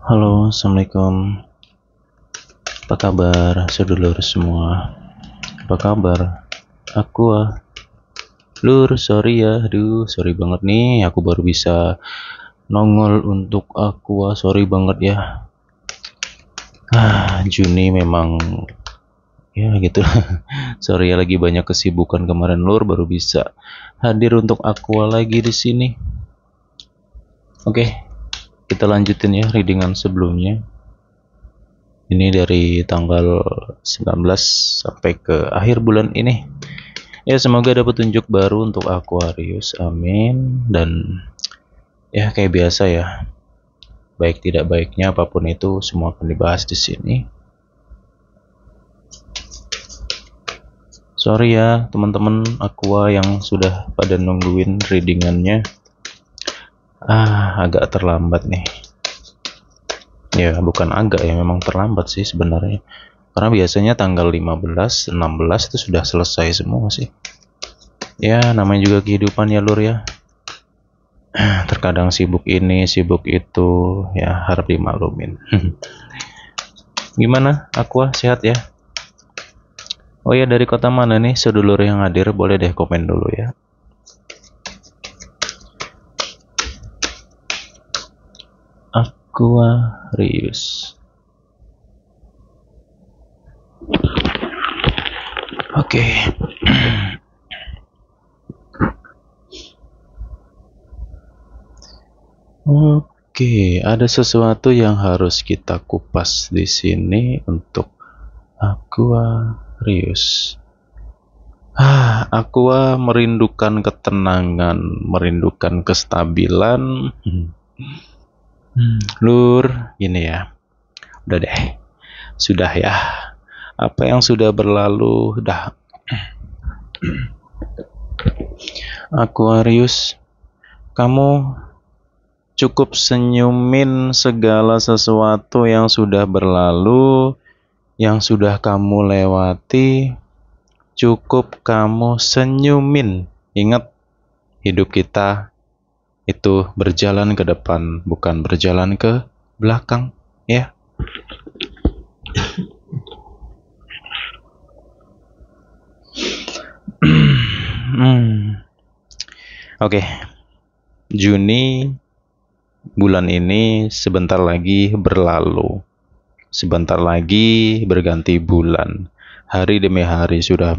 Halo, assalamualaikum. Apa kabar, sedulur semua? Apa kabar? Sorry ya, sorry banget nih. Aku baru bisa nongol untuk sorry banget ya. Juni memang ya gitu. Sorry ya, lagi banyak kesibukan kemarin lur, baru bisa hadir untuk lagi di sini. Oke, kita lanjutin ya readingan sebelumnya. Ini dari tanggal 19 sampai ke akhir bulan ini. Ya, semoga ada petunjuk baru untuk Aquarius. Amin. Dan ya kayak biasa ya, baik tidak baiknya apapun itu semua akan dibahas di sini. Sorry ya teman-teman Aqua yang sudah pada nungguin readingannya. Agak terlambat nih. Ya, bukan agak ya, memang terlambat sih sebenarnya. Karena biasanya tanggal 15, 16 itu sudah selesai semua sih. Ya, namanya juga kehidupan ya lur ya. Terkadang sibuk ini, sibuk itu, ya harap dimaklumin. Gimana, Aqua sehat ya? Oh ya, dari kota mana nih sedulur yang hadir? Boleh deh komen dulu ya. Aquarius. Oke. Oke, ada sesuatu yang harus kita kupas di sini untuk Aquarius. Aqua merindukan ketenangan, merindukan kestabilan. Lur, gini ya. Udah deh. Sudah ya. Apa yang sudah berlalu, dah. Aquarius, kamu cukup senyumin segala sesuatu yang sudah berlalu, yang sudah kamu lewati. Cukup kamu senyumin. Ingat, hidup kita itu berjalan ke depan, bukan berjalan ke belakang, ya. Oke. Juni bulan ini sebentar lagi berlalu. Sebentar lagi berganti bulan. Hari demi hari sudah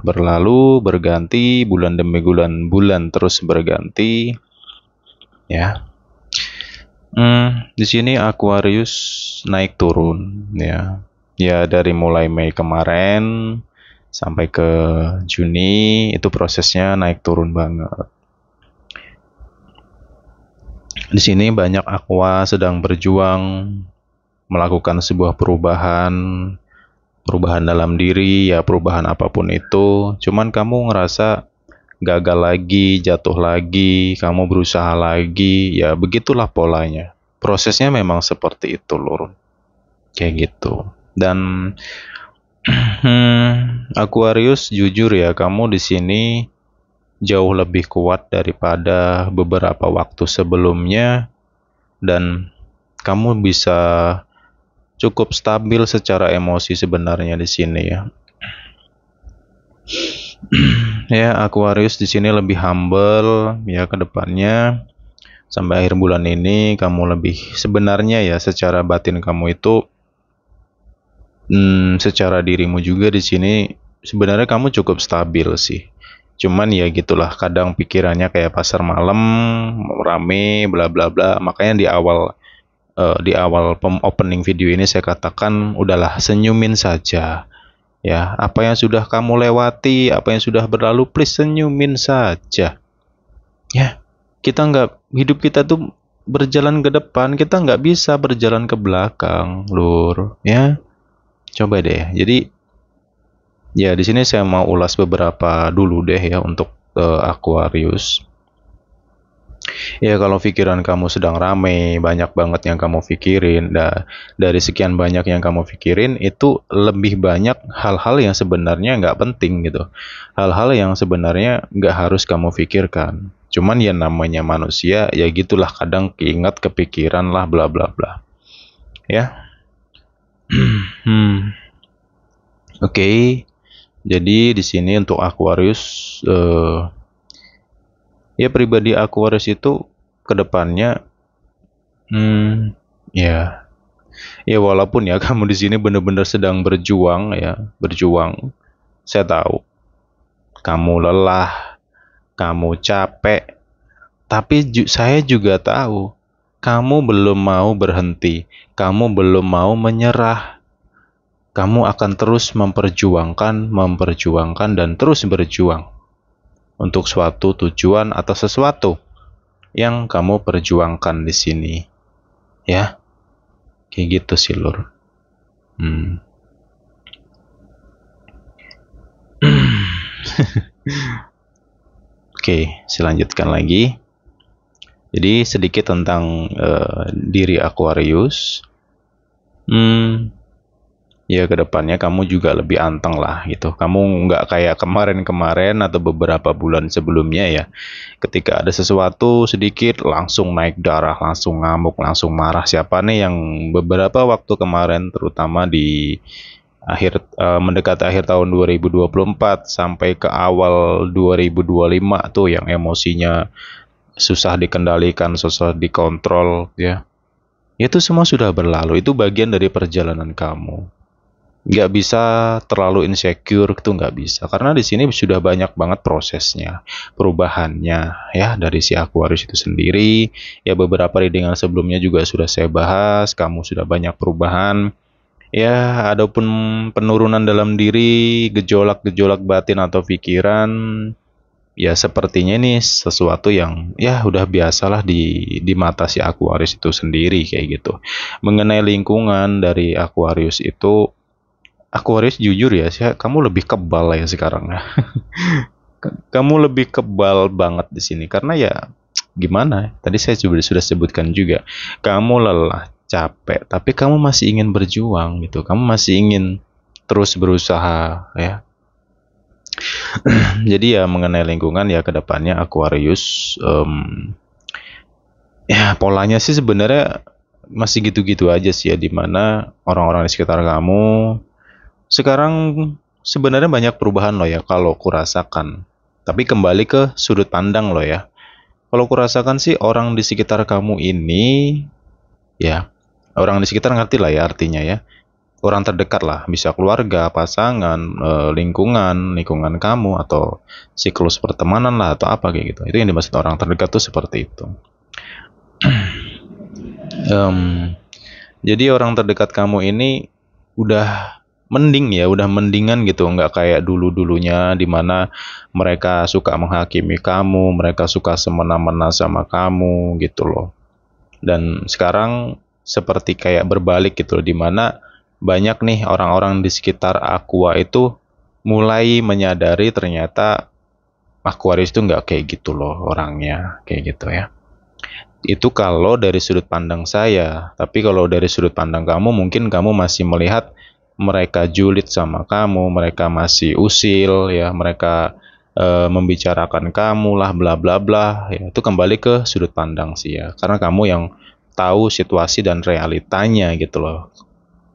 berlalu, berganti, bulan demi bulan terus berganti. Ya. Di sini Aquarius naik turun ya. Ya, dari mulai Mei kemarin sampai ke Juni itu prosesnya naik turun banget. Di sini banyak Aqua sedang berjuang melakukan sebuah perubahan dalam diri, ya perubahan apapun itu. Cuman kamu ngerasa gagal lagi, jatuh lagi, kamu berusaha lagi, ya begitulah polanya. Prosesnya memang seperti itu, lur. Kayak gitu. Dan Aquarius, jujur ya, kamu di sini jauh lebih kuat daripada beberapa waktu sebelumnya, dan kamu bisa cukup stabil secara emosi sebenarnya di sini ya. Ya, Aquarius di sini lebih humble ya ke depannya. Sampai akhir bulan ini kamu lebih sebenarnya ya secara batin kamu itu secara dirimu juga di sini sebenarnya kamu cukup stabil sih. Cuman ya gitulah, kadang pikirannya kayak pasar malam, rame bla bla bla. Makanya di awal opening video ini saya katakan udahlah, senyumin saja. Ya, apa yang sudah kamu lewati, apa yang sudah berlalu, please senyumin saja. Ya, hidup kita tuh berjalan ke depan, kita nggak bisa berjalan ke belakang, lur. Ya, coba deh. Jadi, ya di sini saya mau ulas beberapa dulu deh ya untuk Aquarius. Ya, kalau pikiran kamu sedang ramai, banyak banget yang kamu pikirin. Dari sekian banyak yang kamu pikirin, itu lebih banyak hal-hal yang sebenarnya nggak penting gitu. Hal-hal yang sebenarnya nggak harus kamu pikirkan. Cuman ya namanya manusia, ya gitulah, kadang keinget kepikiran lah bla bla bla. ya. Hmm, oke. Jadi di sini untuk Aquarius, ya pribadi Aquarius itu kedepannya, ya, ya walaupun ya kamu di sini benar-benar sedang berjuang ya, berjuang. Saya tahu kamu lelah, kamu capek, tapi saya juga tahu kamu belum mau berhenti, kamu belum mau menyerah. Kamu akan terus memperjuangkan, memperjuangkan, dan terus berjuang untuk suatu tujuan atau sesuatu yang kamu perjuangkan di sini. Ya, kayak gitu sih, Lur. Oke, saya lanjutkan lagi. Jadi sedikit tentang diri Aquarius. Ya kedepannya kamu juga lebih anteng lah gitu. Kamu nggak kayak kemarin-kemarin atau beberapa bulan sebelumnya ya. Ketika ada sesuatu sedikit langsung naik darah, langsung ngamuk, langsung marah. Siapa nih yang beberapa waktu kemarin, terutama di mendekati akhir tahun 2024 sampai ke awal 2025 tuh yang emosinya susah dikendalikan, susah dikontrol ya. Itu semua sudah berlalu. Itu bagian dari perjalanan kamu. Nggak bisa terlalu insecure, itu nggak bisa, karena di sini sudah banyak banget prosesnya, perubahannya ya dari si Aquarius itu sendiri. Ya beberapa readingan sebelumnya juga sudah saya bahas, kamu sudah banyak perubahan ya, adapun penurunan dalam diri, gejolak-gejolak batin atau pikiran, ya sepertinya ini sesuatu yang ya udah biasalah di mata si Aquarius itu sendiri kayak gitu. Mengenai lingkungan dari Aquarius itu, Aquarius jujur ya, kamu lebih kebal ya sekarang ya. Kamu lebih kebal banget di sini karena ya gimana? Tadi saya sudah sebutkan juga, kamu lelah, capek, tapi kamu masih ingin berjuang gitu. Kamu masih ingin terus berusaha ya. Jadi ya mengenai lingkungan ya kedepannya Aquarius, ya polanya sih sebenarnya masih gitu-gitu aja sih ya, dimana orang-orang di sekitar kamu sekarang sebenarnya banyak perubahan loh ya kalau kurasakan. Tapi kembali ke sudut pandang loh ya. Kalau kurasakan sih orang di sekitar kamu ini, ya orang di sekitar ngerti lah ya artinya ya. Orang terdekat lah, bisa keluarga, pasangan, lingkungan kamu atau siklus pertemanan lah atau apa kayak gitu. Itu yang dimaksud orang terdekat tuh seperti itu. Jadi orang terdekat kamu ini udah mending ya, udah mendingan gitu, nggak kayak dulu-dulunya di mana mereka suka menghakimi kamu, mereka suka semena-mena sama kamu gitu loh. Dan sekarang seperti kayak berbalik gitu loh, di mana banyak nih orang-orang di sekitar Aqua itu mulai menyadari ternyata Aquarius itu nggak kayak gitu loh orangnya, kayak gitu ya. Itu kalau dari sudut pandang saya, tapi kalau dari sudut pandang kamu mungkin kamu masih melihat mereka julid sama kamu, mereka masih usil ya, mereka membicarakan kamu lah bla bla bla ya. Itu kembali ke sudut pandang sih ya, karena kamu yang tahu situasi dan realitanya gitu loh.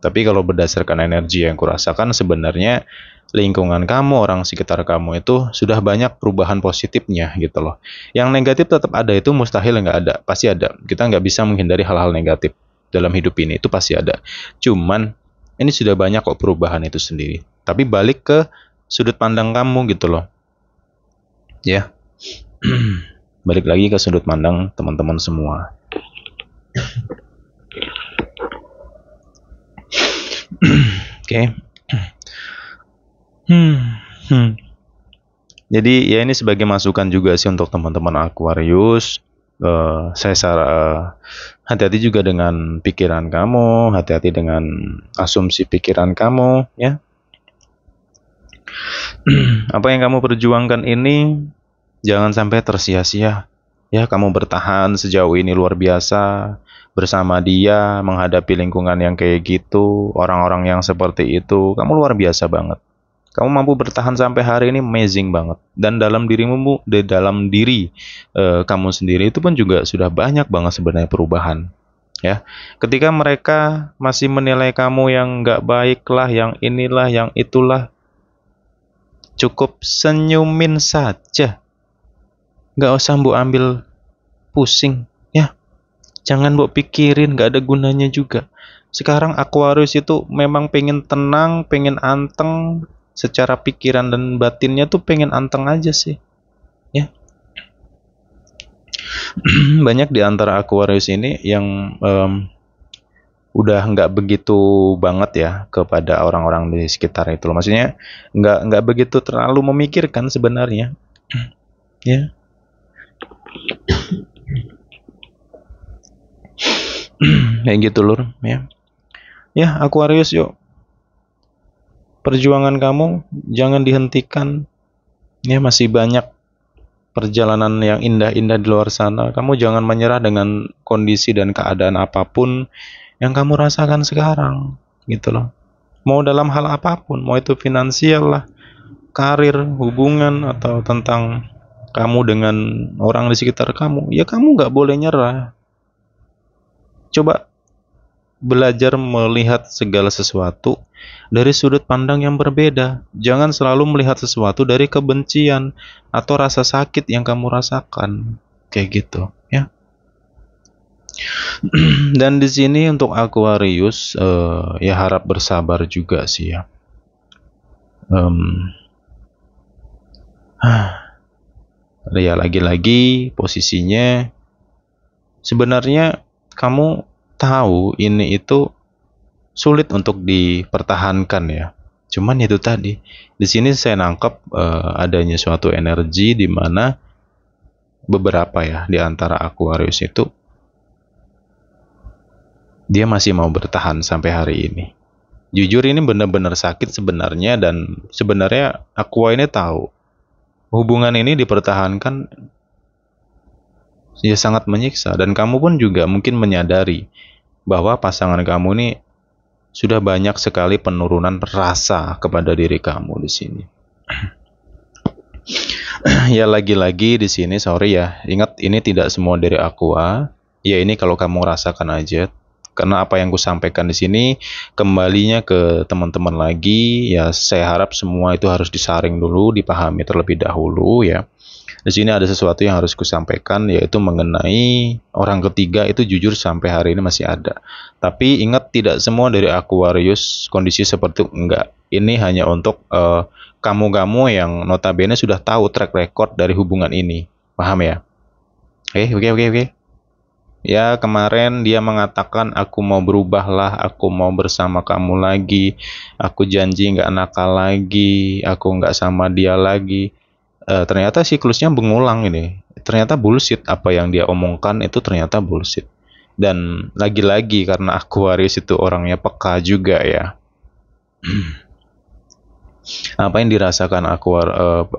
Tapi kalau berdasarkan energi yang kurasakan, sebenarnya lingkungan kamu, orang sekitar kamu itu sudah banyak perubahan positifnya gitu loh. Yang negatif tetap ada, itu mustahil nggak ada, pasti ada. Kita nggak bisa menghindari hal-hal negatif dalam hidup ini, itu pasti ada. Cuman ini sudah banyak kok perubahan itu sendiri. Tapi balik ke sudut pandang kamu gitu loh. Ya. Balik lagi ke sudut pandang teman-teman semua. Oke. Jadi ya ini sebagai masukan juga sih untuk teman-teman Aquarius. Saya hati-hati juga dengan pikiran kamu, hati-hati dengan asumsi pikiran kamu, ya. Apa yang kamu perjuangkan ini jangan sampai tersia-sia. Ya, kamu bertahan sejauh ini luar biasa bersama dia menghadapi lingkungan yang kayak gitu, orang-orang yang seperti itu. Kamu luar biasa banget. Kamu mampu bertahan sampai hari ini amazing banget. Dan dalam dirimu, dalam diri kamu sendiri itu pun juga sudah banyak banget sebenarnya perubahan. ya. Ketika mereka masih menilai kamu yang nggak baik lah, yang inilah, yang itulah, cukup senyumin saja, nggak usah mbok ambil pusing, ya. Jangan mbok pikirin, nggak ada gunanya juga. Sekarang Aquarius itu memang pengen tenang, pengen anteng, secara pikiran dan batinnya tuh pengen anteng aja sih, ya. Banyak di antara Aquarius ini yang udah nggak begitu banget ya kepada orang-orang di sekitar itu loh. Maksudnya nggak begitu terlalu memikirkan sebenarnya, ya. Kayak gitu lur, ya. Ya Aquarius, yuk, perjuangan kamu jangan dihentikan, ya. Masih banyak perjalanan yang indah-indah di luar sana. Kamu jangan menyerah dengan kondisi dan keadaan apapun yang kamu rasakan sekarang, gitu loh. Mau dalam hal apapun, mau itu finansial lah, karir, hubungan, atau tentang kamu dengan orang di sekitar kamu, ya kamu nggak boleh nyerah. Coba belajar melihat segala sesuatu dari sudut pandang yang berbeda. Jangan selalu melihat sesuatu dari kebencian atau rasa sakit yang kamu rasakan, kayak gitu, ya. Dan di sini untuk Aquarius, ya harap bersabar juga sih, ya. Ya lagi-lagi posisinya sebenarnya kamu tahu ini itu sulit untuk dipertahankan, ya. Cuman itu tadi, di sini saya nangkep adanya suatu energi di mana beberapa ya di antara Aquarius itu dia masih mau bertahan sampai hari ini. Jujur ini benar-benar sakit sebenarnya, dan sebenarnya Aqua ini tahu hubungan ini dipertahankan ya sangat menyiksa, dan kamu pun juga mungkin menyadari bahwa pasangan kamu ini sudah banyak sekali penurunan rasa kepada diri kamu di sini. Ya lagi-lagi di sini sorry ya, ingat ini tidak semua dari Aqua. Ya ini kalau kamu rasakan aja. Karena apa yang kusampaikan di sini kembalinya ke teman-teman lagi, ya saya harap semua itu harus disaring dulu, dipahami terlebih dahulu, ya. Di sini ada sesuatu yang harus kusampaikan, yaitu mengenai orang ketiga itu jujur sampai hari ini masih ada. Tapi ingat tidak semua dari Aquarius kondisi seperti itu, enggak. Ini hanya untuk kamu-kamu yang notabene sudah tahu track record dari hubungan ini. Paham ya? Oke. Ya kemarin dia mengatakan aku mau berubah lah, aku mau bersama kamu lagi, aku janji nggak nakal lagi, aku nggak sama dia lagi. Ternyata siklusnya mengulang ini. Ternyata bullshit, apa yang dia omongkan itu ternyata bullshit. Dan lagi-lagi karena Aquarius itu orangnya peka juga, ya. Apa yang dirasakan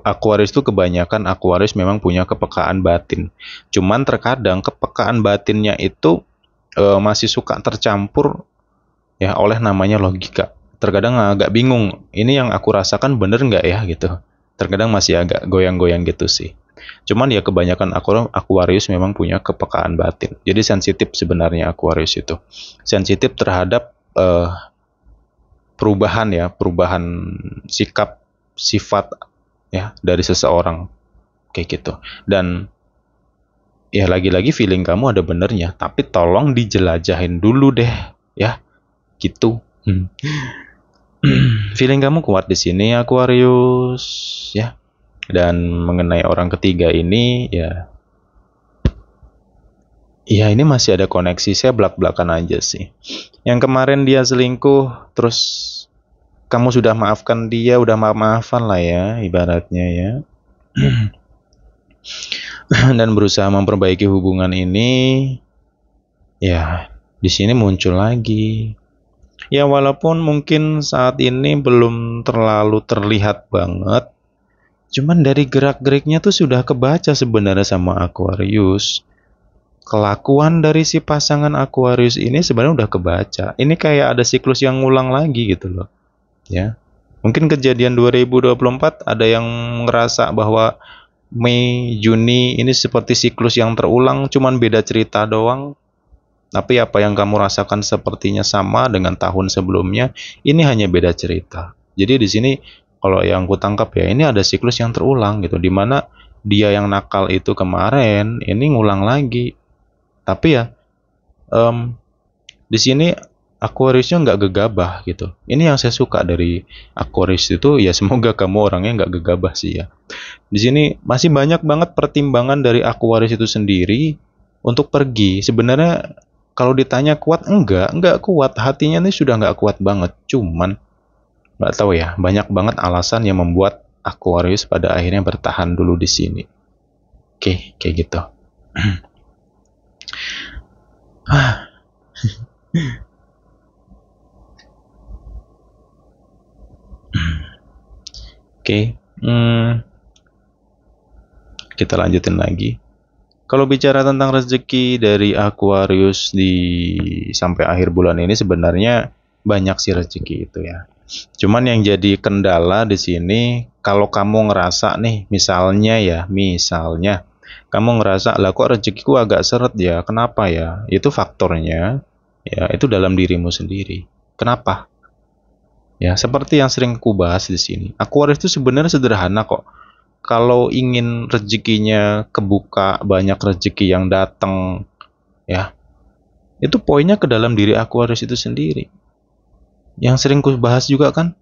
Aquarius itu kebanyakan Aquarius memang punya kepekaan batin. Cuman terkadang kepekaan batinnya itu masih suka tercampur ya oleh namanya logika. Terkadang agak bingung, ini yang aku rasakan bener nggak ya gitu. Terkadang masih agak goyang-goyang gitu sih. Cuman ya kebanyakan Aquarius memang punya kepekaan batin. Jadi sensitif sebenarnya Aquarius itu. Sensitif terhadap perubahan sikap, sifat ya dari seseorang kayak gitu. Dan ya lagi-lagi feeling kamu ada benernya, tapi tolong dijelajahin dulu deh, ya gitu. Feeling kamu kuat di sini Aquarius, ya. Dan mengenai orang ketiga ini ya ini masih ada koneksi, saya belak-belakan aja sih. Yang kemarin dia selingkuh, terus kamu sudah maafkan dia, udah maaf-maafan lah ya, ibaratnya ya. Dan berusaha memperbaiki hubungan ini, ya di sini muncul lagi. Ya walaupun mungkin saat ini belum terlalu terlihat banget, cuman dari gerak-geriknya tuh sudah kebaca sebenarnya sama Aquarius. Kelakuan dari si pasangan Aquarius ini sebenarnya udah kebaca. Ini kayak ada siklus yang ngulang lagi gitu loh. Ya. Mungkin kejadian 2024 ada yang ngerasa bahwa Mei, Juni ini seperti siklus yang terulang, cuman beda cerita doang. Tapi apa yang kamu rasakan sepertinya sama dengan tahun sebelumnya, ini hanya beda cerita. Jadi di sini kalau yang ku tangkap ya, ini ada siklus yang terulang gitu, di mana dia yang nakal itu kemarin, ini ngulang lagi. Tapi ya, em, di sini Aquariusnya nggak gegabah gitu. Ini yang saya suka dari Aquarius itu, ya semoga kamu orangnya nggak gegabah sih ya. Di sini masih banyak banget pertimbangan dari Aquarius itu sendiri untuk pergi. Sebenarnya kalau ditanya kuat, enggak kuat. Hatinya ini sudah nggak kuat banget. Cuman nggak tahu ya, banyak banget alasan yang membuat Aquarius pada akhirnya bertahan dulu di sini. Oke, kayak gitu. Oke, kita lanjutin lagi. Kalau bicara tentang rezeki dari Aquarius di sampai akhir bulan ini, sebenarnya banyak sih rezeki itu ya. Cuman yang jadi kendala di sini, kalau kamu ngerasa nih, misalnya kamu ngerasa, lah kok rezekiku agak seret ya, kenapa ya? Itu faktornya, ya itu dalam dirimu sendiri. Kenapa? Ya, seperti yang sering ku bahas di sini. Aquarius itu sebenarnya sederhana kok. Kalau ingin rezekinya kebuka, banyak rezeki yang datang, ya, itu poinnya ke dalam diri Aquarius itu sendiri. Yang sering ku bahas juga kan,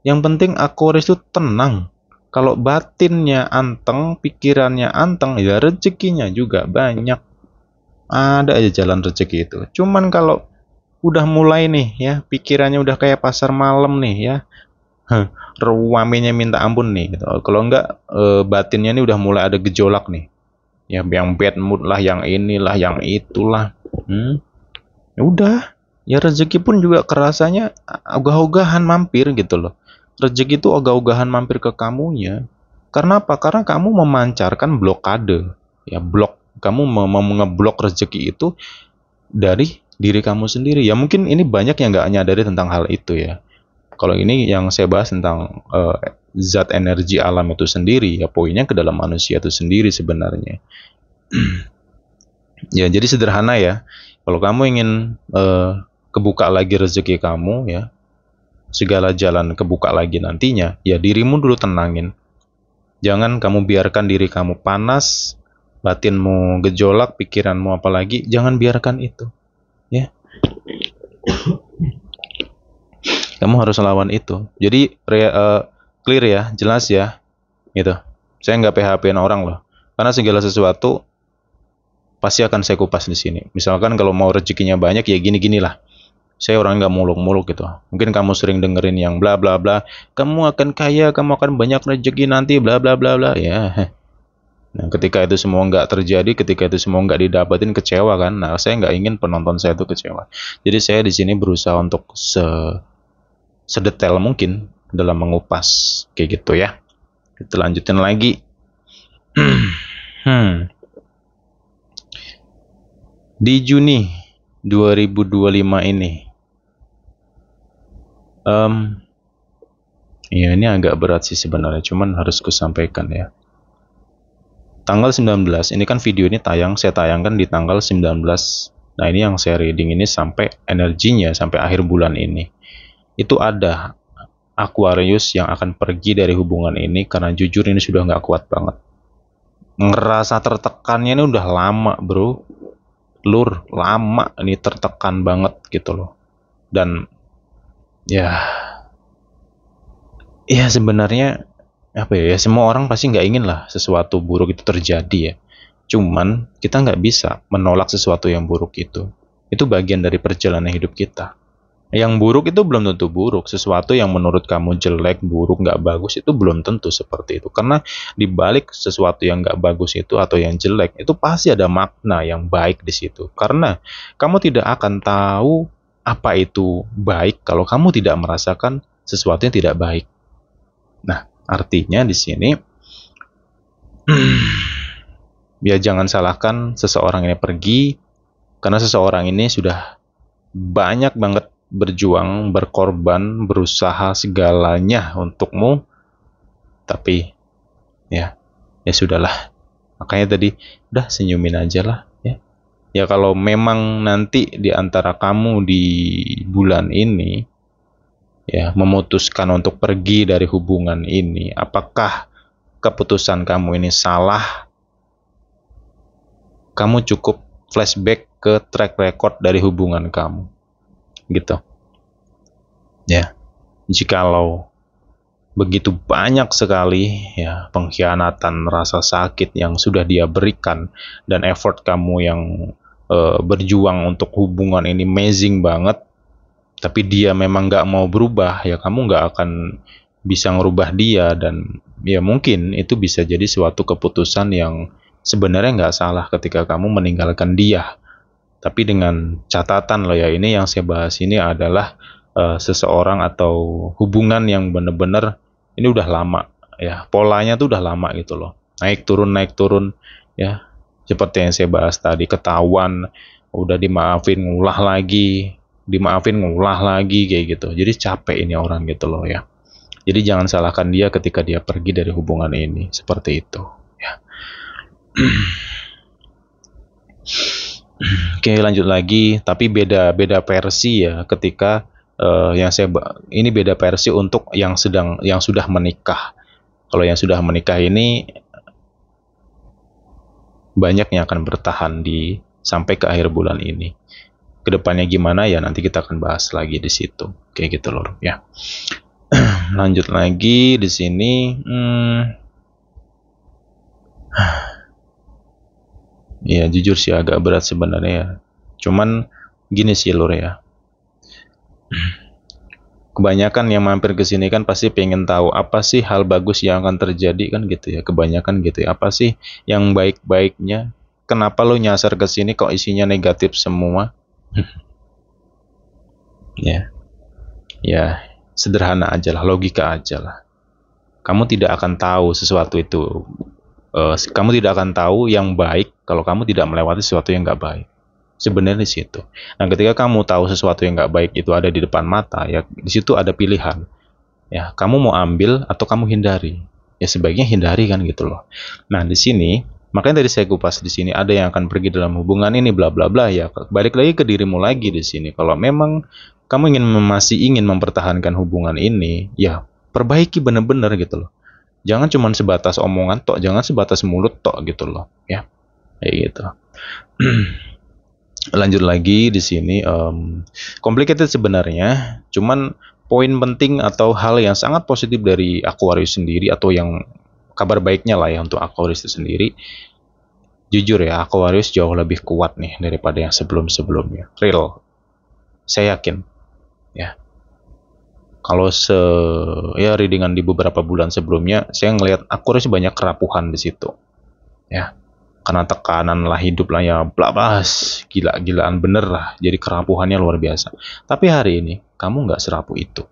yang penting Aquarius itu tenang. Kalau batinnya anteng, pikirannya anteng, ya rezekinya juga banyak. Ada aja jalan rezeki itu. Cuman kalau udah mulai nih ya, pikirannya udah kayak pasar malam nih ya, ruamenya minta ampun nih gitu. Kalau enggak batinnya nih udah mulai ada gejolak nih. Ya yang bad mood lah, yang inilah, yang itulah. Ya udah, ya rezeki pun juga kerasanya ogah-ogahan mampir gitu loh. Rezeki itu ogah-ogahan mampir ke kamunya. Karena apa? Karena kamu memancarkan blokade. Ya blok, kamu mau ngeblok rezeki itu dari diri kamu sendiri. Ya mungkin ini banyak yang nggak nyadari tentang hal itu ya. Kalau ini yang saya bahas tentang zat energi alam itu sendiri, ya poinnya ke dalam manusia itu sendiri sebenarnya. Ya jadi sederhana ya. Kalau kamu ingin kebuka lagi rezeki kamu ya, segala jalan kebuka lagi nantinya, ya dirimu dulu tenangin. Jangan kamu biarkan diri kamu panas, batinmu gejolak, pikiranmu apalagi, jangan biarkan itu. Ya. Kamu harus lawan itu. Jadi clear ya, jelas ya. Gitu. Saya nggak PHP-in orang loh. Karena segala sesuatu pasti akan saya kupas di sini. Misalkan kalau mau rezekinya banyak ya gini-gini lah. Saya orang nggak muluk-muluk gitu. Mungkin kamu sering dengerin yang bla bla bla. Kamu akan kaya, kamu akan banyak rezeki nanti, bla bla bla bla. Ya. Nah, ketika itu semua nggak terjadi, ketika itu semua nggak didapatin, kecewa kan. Nah, saya nggak ingin penonton saya itu kecewa. Jadi saya di sini berusaha untuk sedetail mungkin dalam mengupas kayak gitu ya. Kita lanjutin lagi. Di Juni 2025 ini, ya ini agak berat sih sebenarnya, cuman harus kusampaikan ya. Tanggal 19, ini kan video ini saya tayangkan di tanggal 19. Nah ini yang saya reading ini sampai energinya sampai akhir bulan ini. Itu ada Aquarius yang akan pergi dari hubungan ini karena jujur ini sudah nggak kuat banget. Ngerasa tertekannya ini udah lama bro. Lama ini tertekan banget gitu loh. Dan ya sebenarnya apa ya, semua orang pasti nggak ingin lah sesuatu buruk itu terjadi ya. Cuman kita nggak bisa menolak sesuatu yang buruk itu. Itu bagian dari perjalanan hidup kita. Yang buruk itu belum tentu buruk. Sesuatu yang menurut kamu jelek, buruk, nggak bagus itu belum tentu seperti itu. Karena di balik sesuatu yang nggak bagus itu atau yang jelek itu pasti ada makna yang baik di situ. Karena kamu tidak akan tahu apa itu baik kalau kamu tidak merasakan sesuatu yang tidak baik. Nah, artinya di sini ya jangan salahkan seseorang ini pergi karena seseorang ini sudah banyak banget berjuang, berkorban, berusaha segalanya untukmu, tapi ya sudahlah. Makanya tadi udah senyumin aja lah ya. Ya kalau memang nanti di antara kamu di bulan ini ya memutuskan untuk pergi dari hubungan ini, apakah keputusan kamu ini salah? Kamu cukup flashback ke track record dari hubungan kamu, gitu. Ya, jikalau begitu banyak sekali ya pengkhianatan, rasa sakit yang sudah dia berikan, dan effort kamu yang berjuang untuk hubungan ini amazing banget, tapi dia memang nggak mau berubah, ya kamu nggak akan bisa ngerubah dia. Dan ya mungkin itu bisa jadi suatu keputusan yang sebenarnya nggak salah ketika kamu meninggalkan dia. Tapi dengan catatan loh ya, ini yang saya bahas ini adalah seseorang atau hubungan yang benar-benar ini udah lama ya, polanya tuh udah lama gitu loh, naik turun ya, seperti yang saya bahas tadi, ketahuan udah dimaafin ngulah lagi, dimaafin ngulah lagi kayak gitu, jadi capek ini orang gitu loh ya. Jadi jangan salahkan dia ketika dia pergi dari hubungan ini, seperti itu ya. Oke, lanjut lagi, tapi beda versi ya ketika ini beda versi untuk yang sudah menikah. Kalau yang sudah menikah ini banyak yang akan bertahan sampai ke akhir bulan ini. Kedepannya gimana ya nanti kita akan bahas lagi di situ. Kayak gitu loh ya. Lanjut lagi di sini. Ya jujur sih agak berat sebenarnya ya. Cuman gini sih lur ya. Kebanyakan yang mampir ke sini kan pasti pengen tahu apa sih hal bagus yang akan terjadi kan gitu ya. Kebanyakan gitu ya. Apa sih yang baik-baiknya? Kenapa lo nyasar ke sini kok isinya negatif semua? Ya. Ya, sederhana aja lah, logika aja lah. Kamu tidak akan tahu sesuatu itu. Kamu tidak akan tahu yang baik kalau kamu tidak melewati sesuatu yang nggak baik. Sebenarnya di situ. Nah, ketika kamu tahu sesuatu yang nggak baik itu ada di depan mata, ya di situ ada pilihan. Ya, kamu mau ambil atau kamu hindari. Ya sebaiknya hindari kan gitu loh. Nah, di sini makanya tadi saya kupas di sini ada yang akan pergi dalam hubungan ini bla bla bla ya. Balik lagi ke dirimu lagi di sini. Kalau memang kamu masih ingin mempertahankan hubungan ini, ya perbaiki benar-benar gitu loh. Jangan cuma sebatas omongan tok, jangan sebatas mulut tok gitu loh, ya. Kayak gitu. Lanjut lagi di sini, complicated sebenarnya, cuman poin penting atau hal yang sangat positif dari Aquarius sendiri atau yang kabar baiknya lah ya untuk Aquarius itu sendiri, jujur ya Aquarius jauh lebih kuat nih daripada yang sebelum-sebelumnya, real, saya yakin ya. Kalau ya readingan di beberapa bulan sebelumnya, saya ngelihat Aquarius banyak kerapuhan di situ ya, karena tekanan lah hidup lah ya, blablas, gila-gilaan bener lah, jadi kerapuhannya luar biasa. Tapi hari ini kamu nggak serapuh itu.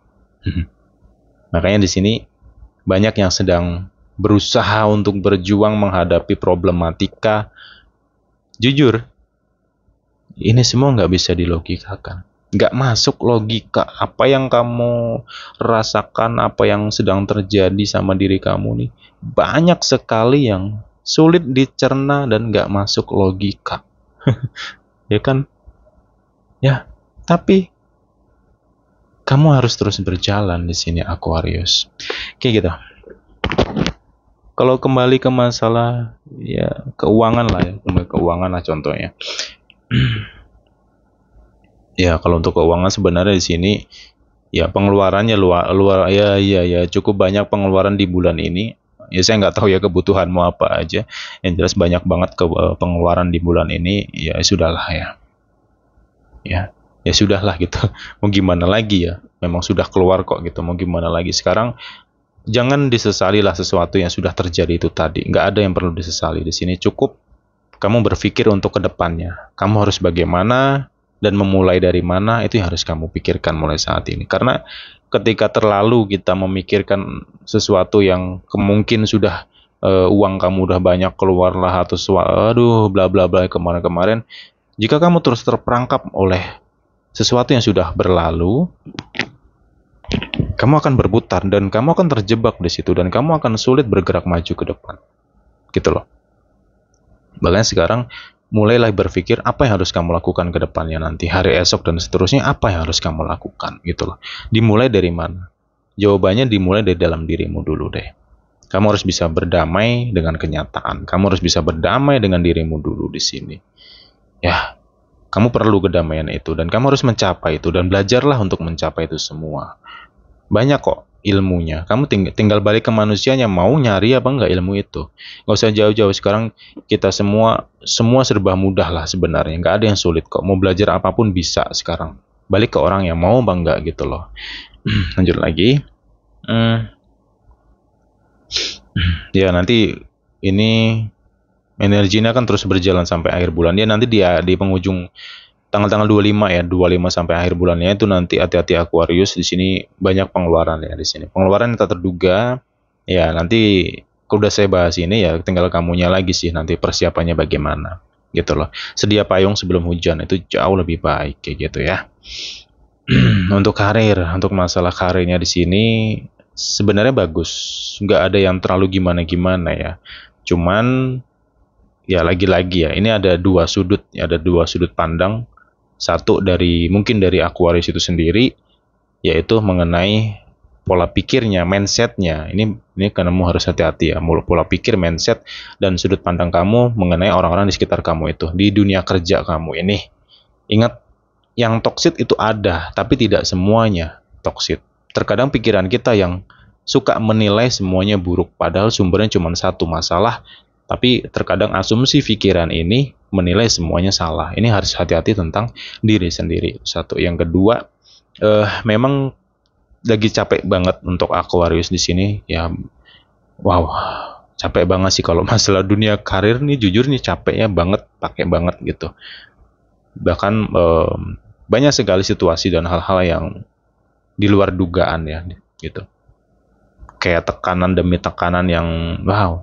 Makanya di sini banyak yang sedang berusaha untuk berjuang menghadapi problematika. Jujur, ini semua nggak bisa dilogikakan, nggak masuk logika. Apa yang kamu rasakan, apa yang sedang terjadi sama diri kamu nih, banyak sekali yang sulit dicerna dan nggak masuk logika. Ya kan? Ya, tapi kamu harus terus berjalan di sini Aquarius. Kayak gitu. Kalau kembali ke masalah ya keuangan lah ya, keuangan lah contohnya. Ya kalau untuk keuangan sebenarnya di sini ya pengeluarannya luar ya cukup banyak pengeluaran di bulan ini. Ya saya nggak tahu ya kebutuhanmu apa aja. Yang jelas banyak banget pengeluaran di bulan ini. Ya sudahlah ya. Ya sudahlah gitu. Mau gimana lagi ya? Memang sudah keluar kok gitu. Mau gimana lagi? Sekarang jangan disesali lah sesuatu yang sudah terjadi itu tadi. Nggak ada yang perlu disesali di sini. Cukup kamu berpikir untuk kedepannya. Kamu harus bagaimana dan memulai dari mana, itu yang harus kamu pikirkan mulai saat ini. Karena ketika terlalu kita memikirkan sesuatu yang kemungkin sudah uang kamu udah banyak keluar lah atau aduh bla bla bla kemarin-kemarin, jika kamu terus terperangkap oleh sesuatu yang sudah berlalu, kamu akan berputar dan kamu akan terjebak di situ dan kamu akan sulit bergerak maju ke depan. Gitu loh. Bahkan sekarang mulailah berpikir apa yang harus kamu lakukan ke depannya nanti, hari esok dan seterusnya, apa yang harus kamu lakukan gitu loh. Dimulai dari mana? Jawabannya dimulai dari dalam dirimu dulu deh. Kamu harus bisa berdamai dengan kenyataan. Kamu harus bisa berdamai dengan dirimu dulu di sini. Ya, kamu perlu kedamaian itu dan kamu harus mencapai itu dan belajarlah untuk mencapai itu semua. Banyak kok ilmunya. Kamu tinggal balik ke manusianya, mau nyari apa enggak ilmu itu. Nggak usah jauh-jauh, sekarang kita semua serba mudah lah sebenarnya. Nggak ada yang sulit kok. Mau belajar apapun bisa sekarang. Balik ke orang yang mau apa enggak gitu loh. Lanjut lagi. Ya nanti ini energinya kan terus berjalan sampai akhir bulan. Ya nanti dia di penghujung tanggal-tanggal 25 ya, 25 sampai akhir bulannya itu nanti hati-hati Aquarius, di sini banyak pengeluaran ya di sini. Pengeluaran yang tak terduga. Ya nanti kalau udah saya bahas ini ya tinggal kamunya lagi sih nanti persiapannya bagaimana gitu loh. Sedia payung sebelum hujan itu jauh lebih baik kayak gitu ya. Untuk karir, untuk masalah karirnya di sini sebenarnya bagus, nggak ada yang terlalu gimana-gimana ya. Cuman ya lagi-lagi ya, ini ada dua sudut, ada dua sudut pandang. Satu dari mungkin dari Aquarius itu sendiri, yaitu mengenai pola pikirnya, mindsetnya. Ini kamu harus hati-hati ya, pola pikir, mindset, dan sudut pandang kamu mengenai orang-orang di sekitar kamu itu, di dunia kerja kamu ini. Ingat, yang toksik itu ada, tapi tidak semuanya toksik. Terkadang pikiran kita yang suka menilai semuanya buruk, padahal sumbernya cuma satu masalah, tapi terkadang asumsi pikiran ini menilai semuanya salah. Ini harus hati-hati tentang diri sendiri. Satu, yang kedua, memang lagi capek banget untuk Aquarius di sini ya. Wow, capek banget sih kalau masalah dunia karir nih, jujur nih capeknya banget, pakai banget gitu. Bahkan banyak sekali situasi dan hal-hal yang di luar dugaan ya gitu. Kayak tekanan demi tekanan yang wow.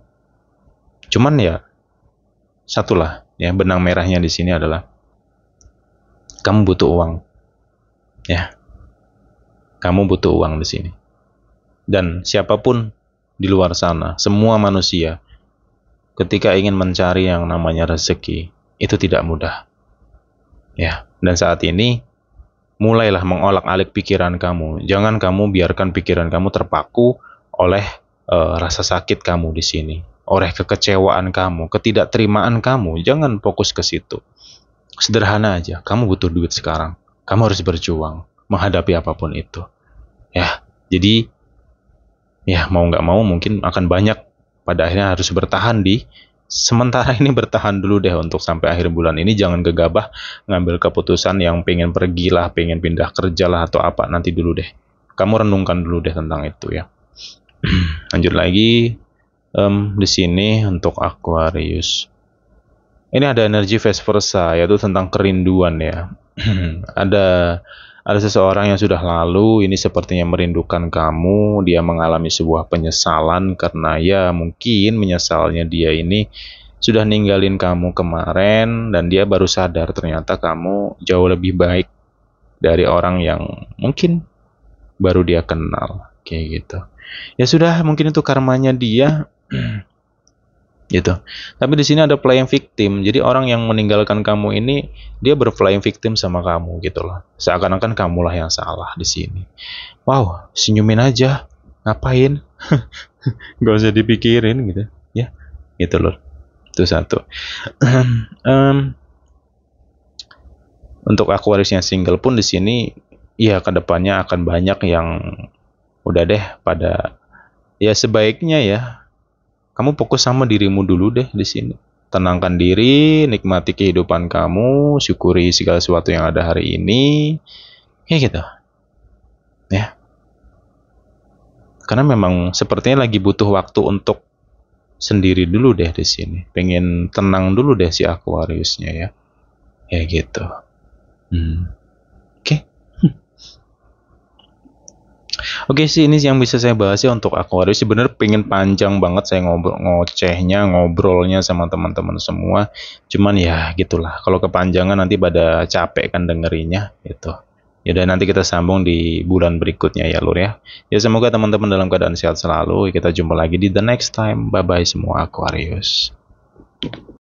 Cuman ya satulah ya, benang merahnya di sini adalah kamu butuh uang. Ya. Kamu butuh uang di sini. Dan siapapun di luar sana, semua manusia ketika ingin mencari yang namanya rezeki, itu tidak mudah. Ya, dan saat ini mulailah mengolak-alik pikiran kamu. Jangan kamu biarkan pikiran kamu terpaku oleh rasa sakit kamu di sini, oleh kekecewaan kamu, ketidakterimaan kamu. Jangan fokus ke situ. Sederhana aja, kamu butuh duit sekarang. Kamu harus berjuang menghadapi apapun itu. Ya, jadi ya mau nggak mau mungkin akan banyak pada akhirnya harus bertahan di sementara ini, bertahan dulu deh untuk sampai akhir bulan ini. Jangan gegabah ngambil keputusan yang pengen pergi lah, pengen pindah kerja lah atau apa, nanti dulu deh. Kamu renungkan dulu deh tentang itu ya. Lanjut lagi di sini untuk Aquarius. Ini ada energi vice versa, yaitu tentang kerinduan ya. Ada seseorang yang sudah lalu, ini sepertinya merindukan kamu. Dia mengalami sebuah penyesalan karena ya mungkin menyesalnya dia ini sudah ninggalin kamu kemarin dan dia baru sadar ternyata kamu jauh lebih baik dari orang yang mungkin baru dia kenal kayak gitu. Ya sudah, mungkin itu karmanya dia. Gitu. Tapi di sini ada playing victim. Jadi orang yang meninggalkan kamu ini dia berplaying victim sama kamu gitu loh. Seakan-akan kamulah yang salah di sini. Wow, senyumin aja. Ngapain? Gak usah dipikirin gitu. Ya, gitu loh. Itu satu. Untuk Aquarius yang single pun di sini ya kedepannya akan banyak yang udah deh pada ya sebaiknya ya kamu fokus sama dirimu dulu deh di sini. Tenangkan diri, nikmati kehidupan kamu, syukuri segala sesuatu yang ada hari ini. Ya gitu. Ya. Karena memang sepertinya lagi butuh waktu untuk sendiri dulu deh di sini. Pengen tenang dulu deh si Aquariusnya ya. Ya gitu. Oke. Oke sih, ini yang bisa saya bahas ya untuk Aquarius. Sebenarnya pengen panjang banget saya ngobrolnya sama teman-teman semua. Cuman ya gitulah. Kalau kepanjangan nanti pada capek kan dengerinnya gitu. Ya udah, nanti kita sambung di bulan berikutnya ya Lur ya. Ya semoga teman-teman dalam keadaan sehat selalu. Kita jumpa lagi di the next time. Bye bye semua Aquarius.